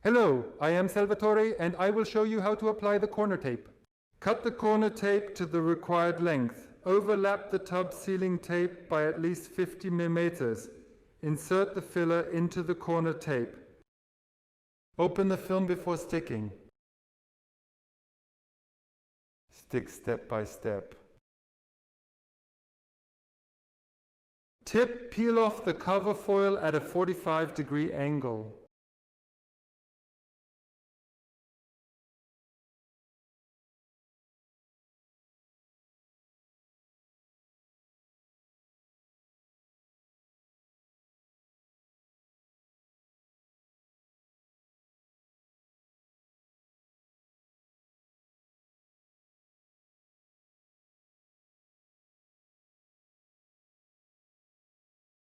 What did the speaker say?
Hello, I am Salvatore and I will show you how to apply the corner tape. Cut the corner tape to the required length. Overlap the tub sealing tape by at least 50 millimeters. Insert the filler into the corner tape. Open the film before sticking. Stick step by step. Peel off the cover foil at a 45-degree angle.